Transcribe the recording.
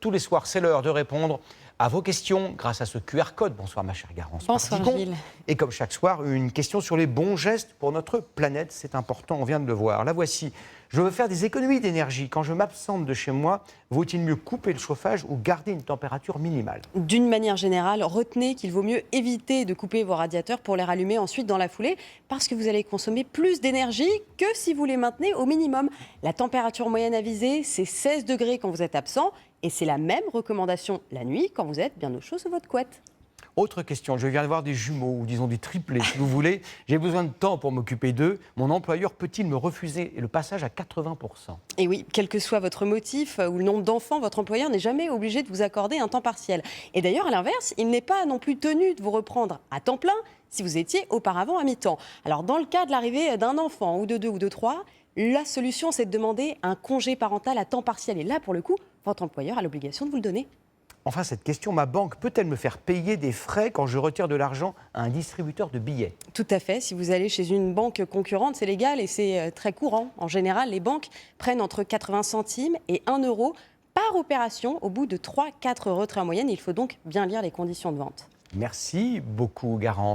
tous les soirs, c'est l'heure de répondre à vos questions grâce à ce QR code. Bonsoir ma chère Garance. Bonsoir Gilles. Et comme chaque soir, une question sur les bons gestes pour notre planète. C'est important, on vient de le voir. La voici. Je veux faire des économies d'énergie. Quand je m'absente de chez moi, vaut-il mieux couper le chauffage ou garder une température minimale? D'une manière générale, retenez qu'il vaut mieux éviter de couper vos radiateurs pour les rallumer ensuite dans la foulée parce que vous allez consommer plus d'énergie que si vous les maintenez au minimum. La température moyenne à viser, c'est 16 degrés quand vous êtes absent et c'est la même recommandation la nuit quand vous êtes bien au chaud sous votre couette. Autre question, je viens de voir des jumeaux, ou disons des triplés, si vous voulez. J'ai besoin de temps pour m'occuper d'eux. Mon employeur peut-il me refuser le passage à 80%? Et oui, quel que soit votre motif ou le nombre d'enfants, votre employeur n'est jamais obligé de vous accorder un temps partiel. Et d'ailleurs, à l'inverse, il n'est pas non plus tenu de vous reprendre à temps plein si vous étiez auparavant à mi-temps. Alors, dans le cas de l'arrivée d'un enfant, ou de deux, ou de trois, la solution, c'est de demander un congé parental à temps partiel. Et là, pour le coup, votre employeur a l'obligation de vous le donner. Enfin, cette question, ma banque peut-elle me faire payer des frais quand je retire de l'argent à un distributeur de billets? Tout à fait. Si vous allez chez une banque concurrente, c'est légal et c'est très courant. En général, les banques prennent entre 80 centimes et 1 euro par opération au bout de 3-4 retraits en moyenne. Il faut donc bien lire les conditions de vente. Merci beaucoup, Garance.